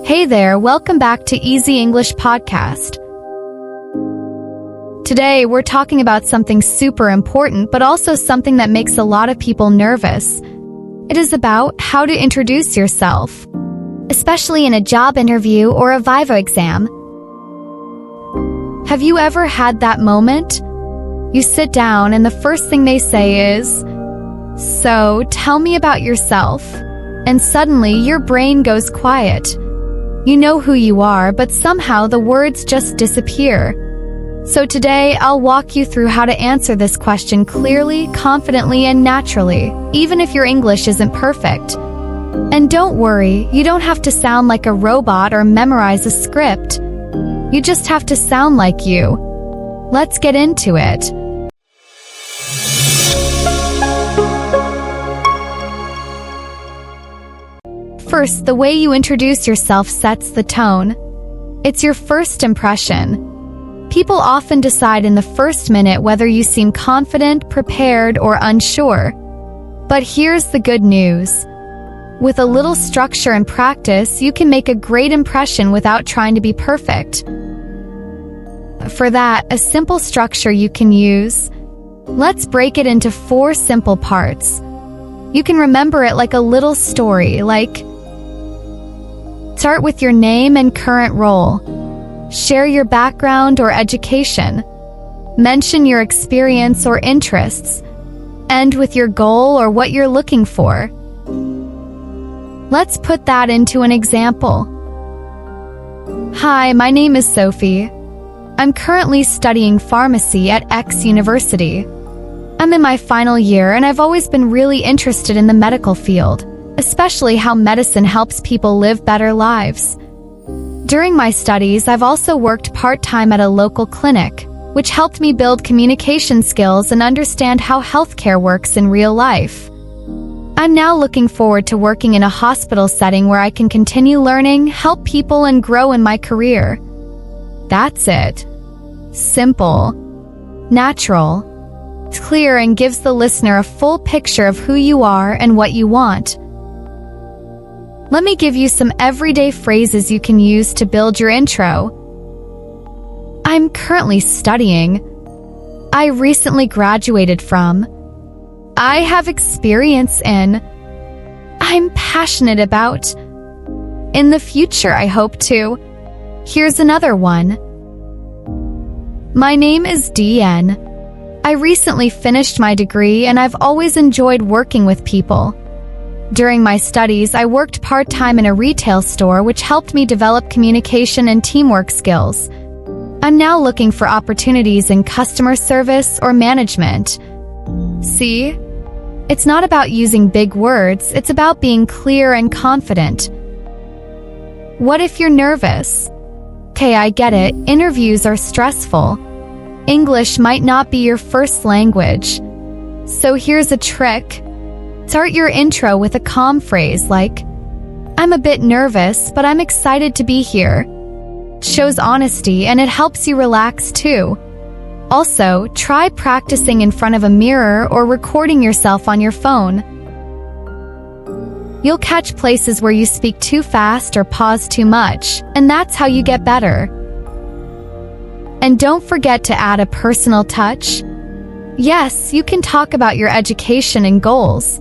Hey there, welcome back to Easy English Podcast. Today, we're talking about something super important, but also something that makes a lot of people nervous. It is about how to introduce yourself, especially in a job interview or a Viva exam. Have you ever had that moment? You sit down and the first thing they say is, "So, tell me about yourself." And suddenly, your brain goes quiet. You know who you are, but somehow the words just disappear. So today, I'll walk you through how to answer this question clearly, confidently, and naturally, even if your English isn't perfect. And don't worry, you don't have to sound like a robot or memorize a script. You just have to sound like you. Let's get into it. First, the way you introduce yourself sets the tone. It's your first impression. People often decide in the first minute whether you seem confident, prepared, or unsure. But here's the good news. With a little structure and practice, you can make a great impression without trying to be perfect. For that, a simple structure you can use. Let's break it into 4 simple parts. You can remember it like a little story, like start with your name and current role. Share your background or education. Mention your experience or interests. End with your goal or what you're looking for. Let's put that into an example. Hi, my name is Sophie. I'm currently studying pharmacy at X University. I'm in my final year and I've always been really interested in the medical field, especially how medicine helps people live better lives. During my studies, I've also worked part-time at a local clinic, which helped me build communication skills and understand how healthcare works in real life. I'm now looking forward to working in a hospital setting where I can continue learning, help people, and grow in my career. That's it. Simple. Natural. Clear and gives the listener a full picture of who you are and what you want. Let me give you some everyday phrases you can use to build your intro. I'm currently studying. I recently graduated from. I have experience in. I'm passionate about. In the future, I hope to. Here's another one. My name is DN. I recently finished my degree and I've always enjoyed working with people. During my studies, I worked part-time in a retail store, which helped me develop communication and teamwork skills. I'm now looking for opportunities in customer service or management. See? It's not about using big words, it's about being clear and confident. What if you're nervous? Okay, I get it. Interviews are stressful. English might not be your first language. So here's a trick. Start your intro with a calm phrase like, I'm a bit nervous, but I'm excited to be here. It shows honesty and it helps you relax too. Also, try practicing in front of a mirror or recording yourself on your phone. You'll catch places where you speak too fast or pause too much, and that's how you get better. And don't forget to add a personal touch. Yes, you can talk about your education and goals,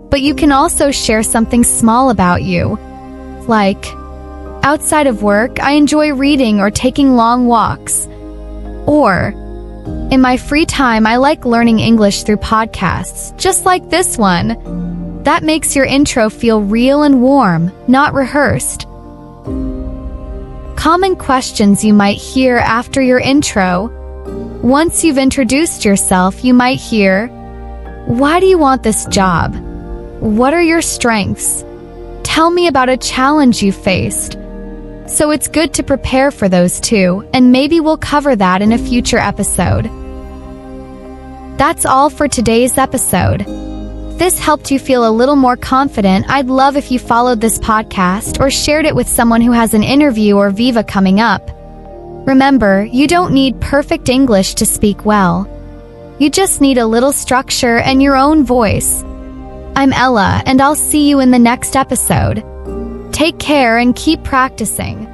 but you can also share something small about you. Like, outside of work, I enjoy reading or taking long walks. Or, in my free time, I like learning English through podcasts, just like this one. That makes your intro feel real and warm, not rehearsed. Common questions you might hear after your intro. Once you've introduced yourself, you might hear, why do you want this job? What are your strengths? Tell me about a challenge you faced. So it's good to prepare for those too, and maybe we'll cover that in a future episode. That's all for today's episode. If this helped you feel a little more confident, I'd love if you followed this podcast or shared it with someone who has an interview or Viva coming up. Remember, you don't need perfect English to speak well. You just need a little structure and your own voice. I'm Ella, and I'll see you in the next episode. Take Take care and keep practicing.